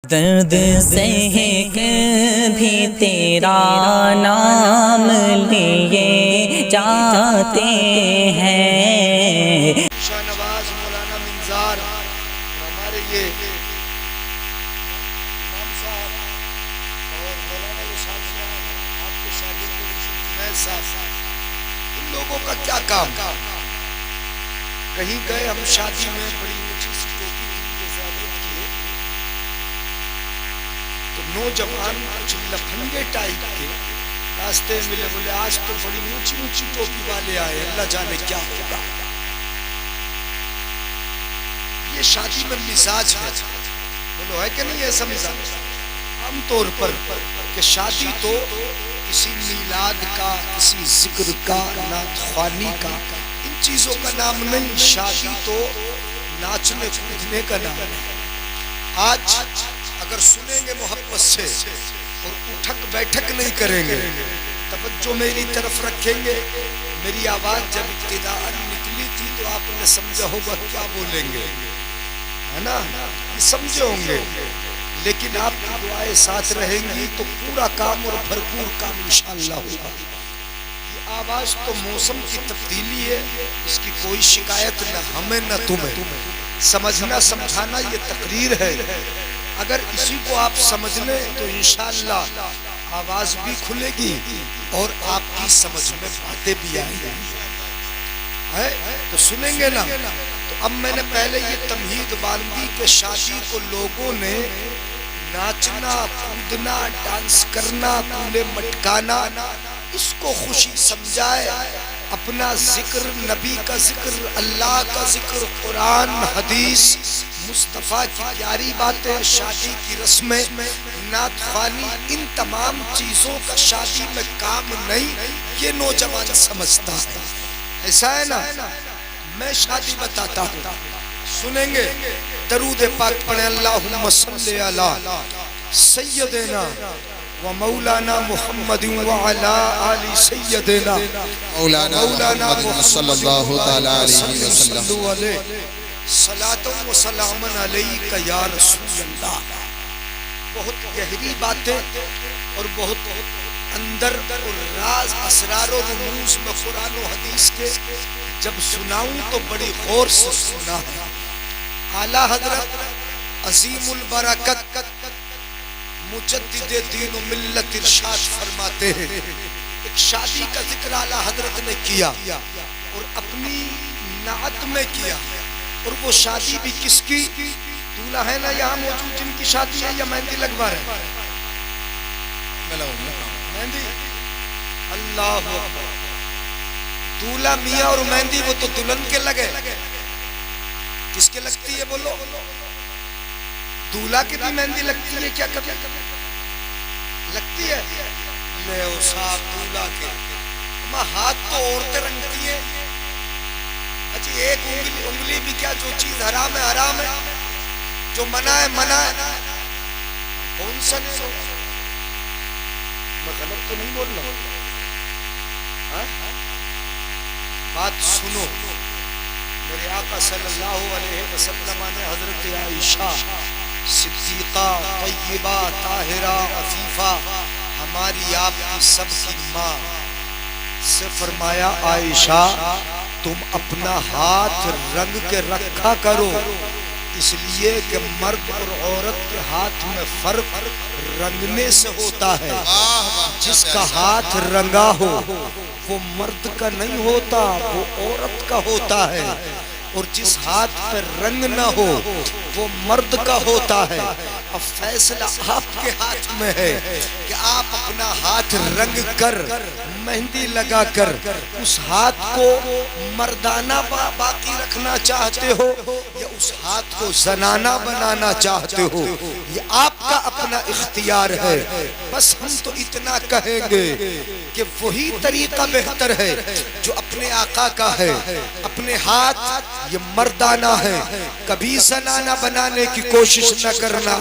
दर्द सह भी तेरा नाम लिए जाते हैं। शाहनवाज मौलाना मिंजार हमारे ये इमाम साहब और मौलाना आपके शागिर्द साहब, इन लोगों का क्या काम? कहीं गए हम शादी में, बड़ी ऊंची सी टोपी जैसे हजरत की है, तो नौजवान कुछ लफंगे टाइप के रास्ते मिले, बोले आज तो बड़ी ऊंची ऊंची टोपी वाले आए, अल्लाह जाने क्या होगा। ये शादी में मिजाज है, बोलो है कि नहीं ऐसा मिजाज? आमतौर पर कि शादी तो किसी मीलाद का, किसी जिक्र का, नातख्वानी का, इन चीजों का नाम नहीं। शादी तो नाचने कूदने का नाम है। आज अगर सुनेंगे मोहब्बत से और उठक बैठक नहीं करेंगे, तवज्जो मेरी तरफ रखेंगे, मेरी आवाज जब इब्तिदाअन निकली थी तो आपने समझा होगा क्या बोलेंगे, है ना? समझे होंगे। लेकिन आपकी दुआएं साथ रहेंगी तो पूरा काम और भरपूर काम इंशाअल्लाह होगा। ये आवाज तो मौसम की तब्दीली है, इसकी कोई शिकायत न हमें न तुम्हें। समझना समझाना ये तकरीर है। अगर इसी को आप समझ लें तो इंशाअल्लाह आवाज भी खुलेगी और आपकी समझ में बातें भी आएंगी, है तो सुनेंगे ना। तो अब मैंने पहले ये तमहीद बांधी कि शादी को लोगों ने नाचना, कूदना, डांस करना, कूले मटकाना, इसको खुशी समझाए। अपना जिक्र, नबी का जिक्र, अल्लाह का जिक्र, कुरान, हदीस, मुस्तफ़ा की प्यारी बातें, शादी की रस्में, नातख्वानी, इन तमाम चीज़ों का शादी में काम नहीं, ये नौजवान समझता है। ऐसा है ना? मैं शादी बताता हूँ, सुनेंगे। दरूद पाक पढ़े, अल्लाहुम्मा सल्ली अला सय्यदना व मौलाना मुहम्मद व अला आलि सय्यदना मौलाना मुहम्मद सल्लल्लाहु तआला अलैहि वसल्लम सलातुम व सलामन अलैका या रसूल अल्लाह। बहुत गहरी बातें और बहुत अंदर और राज, असरार और रूज में कुरान और हदीस के जब सुनाऊं तो बड़ी गौर से सुनना है। आला हजरत अजीमुल बरकत मुजद्दिदे दीन व मिल्लत इरशाद फरमाते हैं, एक शादी का जिक्र आला हजरत ने किया और अपनी नात में किया। और वो शादी भी किसकी? दूल्हा है ना यहाँ मौजूद जिनकी शादी है, या मेहंदी लगवा रहे? मेहंदी, अल्लाह अकबर। दूल्हा मियाँ और मेहंदी वो तो दुल्हन के लगे, किसके लगती है बोलो? दूल्हा की भी मेहंदी लगती है क्या? कभी लगती है? ले ओ साहब, दूल्हा के हाथ तो औरतें रंगती है। अच्छा, एक उंगली भी क्या? जो चीज हराम है हराम है, जो मना है मना है। कौन सा? मैं गलत तो नहीं बोल रहा? बात सुनो। मेरे आका सल्लल्लाहु अलैहि वसल्लम ने हजरत आयशा सिद्दीका, तय्यबा, ताहिरा, अफीफा, हमारी आपकी सबकी माँ से फरमाया, आयशा तुम अपना हाथ रंग के रखा करो, इसलिए कि मर्द और औरत के हाथ में फर्क रंगने से होता है। जिसका हाथ रंगा हो वो मर्द का नहीं होता, वो औरत का होता है। और जिस हाथ पर रंग न हो वो मर्द का होता है। अब फैसला आपके हाथ में है कि आप अपना हाथ रंग कर, मेहंदी लगा कर उस हाथ को मर्दाना बाकी रखना चाहते हो या उस हाथ को जनाना बनाना चाहते हो, ये आपका अपना इख्तियार है। बस हम तो इतना कहेंगे कि वही तरीका बेहतर है जो अपने आका का है। अपने हाथ ये मर्दाना है, कभी जनाना बनाने की कोशिश न करना।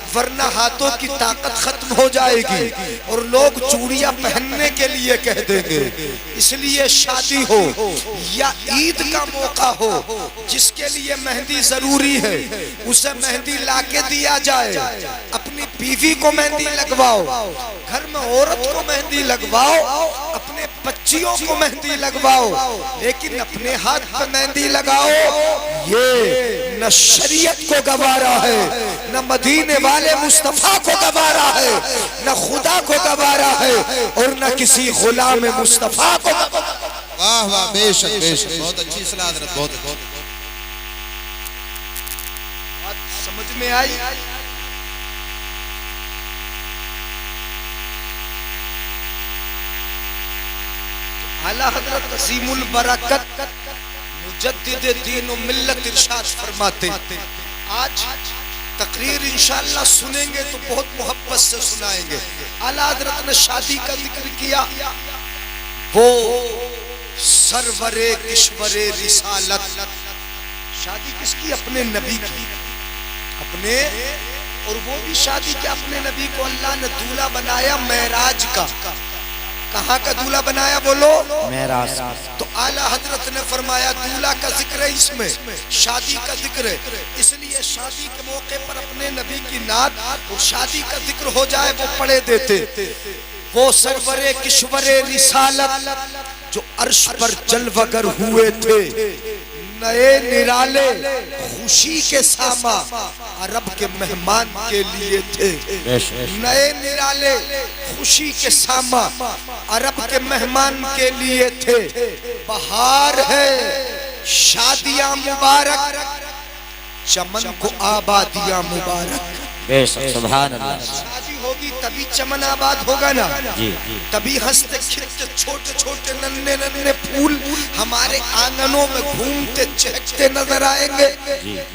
वरना हाथों की ताकत खत्म हो जाएगी और लोग चूड़ियां पहनने के लिए कह देंगे। इसलिए शादी हो या ईद का मौका हो, जिसके लिए मेहंदी जरूरी है उसे मेहंदी लाके दिया जाए। अपनी बीवी को मेहंदी लगवाओ, घर में औरत को मेहंदी लगवाओ, अपने बच्चियों को मेहंदी लगवाओ, लेकिन अपने हाथ पे मेहंदी लगाओ ये न शरीयत को गवारा है, न मदीने वाले मुस्तफा को गवारा है, न खुदा को गवारा है और न किसी गुलाम मुस्तफा को। वाह वाह, बेशक बेशक, बहुत अच्छी सलाह हज़रत, बहुत बहुत समझ में आई। आला हज़रत असीमुल बरकत मुजद्दिद दीन व मिल्लत इरशाद फरमाते, आज तकरीर इंशाअल्लाह सुनेंगे तो बहुत मोहब्बत से सुनाएंगे। आला हज़रत ने शादी का जिक्र किया, वो सरवरे किश्वरे रिसालत। शादी किसकी? अपने नबी की, अपने, और वो भी शादी क्या, अपने नबी को अल्लाह ने दूल्हा बनाया मेराज का। कहाँ का दूल्हा बनाया बोलो? मेराज। तो आला हजरत ने फरमाया दूल्हा का जिक्र है इसमें, शादी का जिक्र है, इसलिए शादी के मौके पर अपने नबी की नात और शादी का जिक्र हो जाए वो पढ़े देते। वो सरवरे किश्वरे रिसालत जो अर्श पर जलवगर हुए थे, नए निराले खुशी के सामा अरब के मेहमान के लिए थे। नए निराले खुशी के सामा अरब के मेहमान के लिए थे। बहार है शादियां मुबारक, चमन को आबादियां मुबारक। सुभान अल्लाह। शादी होगी तभी चमन आबाद होगा ना जी। तभी हंसते खिलते छोटे छोटे नन्हे नन्हे फूल हमारे आंगनों में घूमते चहकते नजर आएंगे।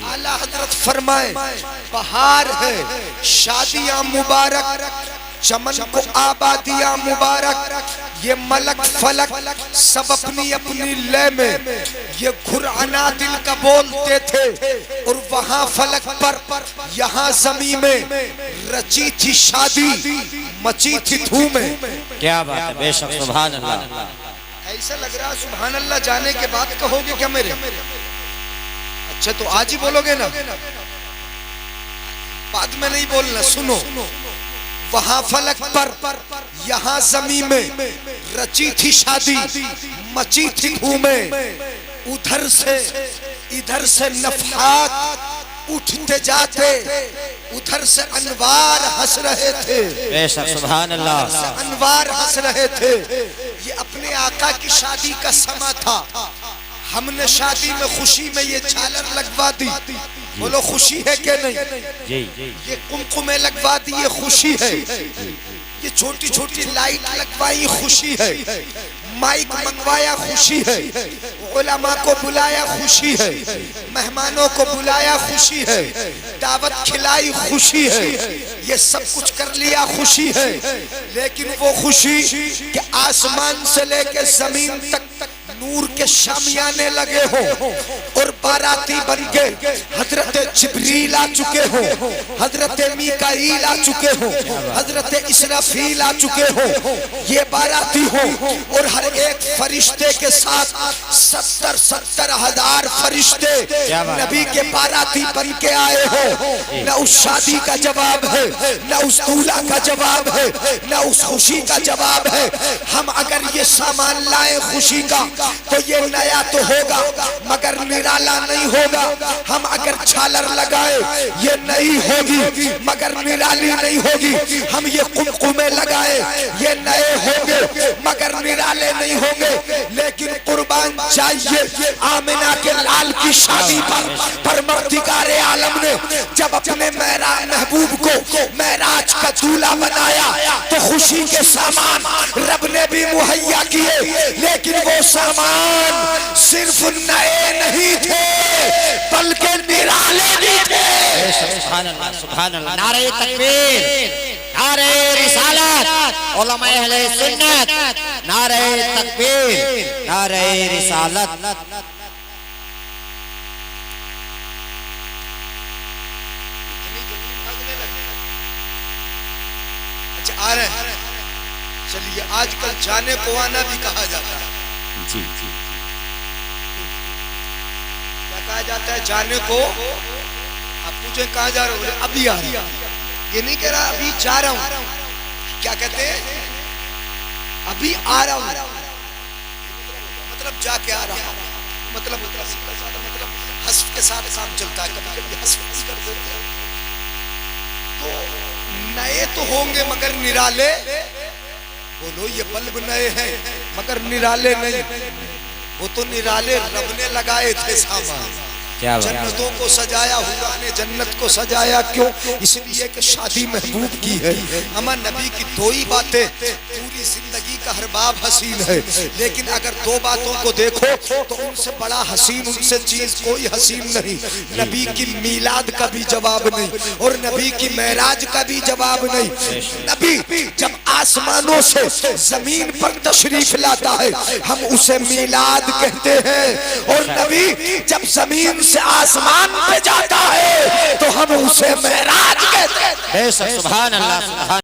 आला हजरत फरमाए बहार है शादियां मुबारक, चमन को आबादियां मुबारक। ये मलक फलक सब अपनी अपनी लय में ये घुराना दिल का बोलते थे, और वहां फलक पर यहाँ जमीन में रची थी शादी, मची थी धूमें। क्या बात है, बेशक सुभान अल्लाह। ऐसा लग रहा सुभान अल्लाह जाने के बाद कहोगे क्या मेरे? अच्छा तो आज ही बोलोगे ना, बाद में नहीं बोलना। सुनो, वहां फलक पर यहाँ जमीन में रची थी शादी, मची थी धूमें। उधर से इधर से नफहात उठते जाते, उधर से अनवार हंस रहे थे। बेशक सुभान अल्लाह। अनवार हंस रहे थे। ये अपने आका की शादी का समा था। हमने शादी में खुशी में ये झालर लगवा दी, बोलो खुशी है कि नहीं? ये कुमकुमे लगवा दी, ये खुशी है। ये छोटी छोटी लाइट लगवाई, खुशी है। माइक मंगवाया, खुशी है। उलमा को बुलाया, खुशी है। मेहमानों को बुलाया, खुशी है। दावत खिलाई, खुशी है। ये सब कुछ कर लिया, खुशी है। लेकिन वो खुशी कि आसमान से लेके जमीन तक नूर के शामियाने लगे हो और बाराती बनके हजरत जिब्रील आ चुके हो, हजरत मीकाईल आ चुके हो, हजरत इसराफील आ चुके हो। ये बाराती हो और हर एक फरिश्ते के साथ 70,000 फरिश्ते नबी के बाराती बन के आए हो। न उस शादी का जवाब है, न उस दूल्हा का जवाब है, न उस खुशी का जवाब है। हम अगर ये सामान लाए खुशी का तो ये नया तो होगा मगर निराला नहीं होगा। हम अगर झालर लगाए ये नई होगी मगर निराली नहीं होगी। हम ये कुमकुमे लगाए ये नए होंगे मगर निराले नहीं होंगे। लेकिन कुर्बान चाहिए आमिना के लाल की शादी पर परवरदिगारे आलम ने जब अपने मेहराज महबूब को मेराज का दूल्हा बनाया तो खुशी के सामान रब ने भी मुहैया किए, लेकिन वो सामान सिर्फ नए नहीं थे बल्कि निराले भी थे। सुभान अल्लाह, सुभान अल्लाह। नारे तकबीर, नारे रिसालत, उलमा अहले सुन्नत, नारे तकबीर, नारे रिसालत। भागने लगे रहे हैं। चलिए, आजकल जाने को आना भी कहा जाता है। जी क्या कहा जाता है? जाने को। आप पूछे कहाँ जा रहे हो? अभी आ रहा। ये नहीं कह रहा अभी जा रहा हूं। क्या कहते हैं? अभी आ रहा हूं, मतलब जाके आ रहा हूं। मतलब हस्फ के साथ काम चलता है। कभी कभी हस्फ कर देते हैं। तो नए तो होंगे मगर निराले। बोलो, ये बल्ब नए हैं मगर निराले नहीं। वो तो निराले रब ने लगाए थे सामान। क्या बात। जन्नतों को सजाया हुआ ने जन्नत को सजाया क्यों? इसलिए कि शादी महबूब की है। अमर नबी की दो ही बातें, पूरी जिंदगी का हर बाब हसीन है, लेकिन अगर दो बातों को देखो तो उनसे बड़ा हसीन, उनसे चीज कोई हसीन नहीं। नबी की मीलाद का भी जवाब नहीं और नबी की मेराज का भी जवाब नहीं। नबी जब आसमानों से जमीन पर तशरीफ लाता है हम उसे मीलाद कहते हैं, और नबी जब जमीन से आसमान पे जाता है तो हम उसे मेराज कहते हैं। बेशक, सुभान अल्लाह, सुभान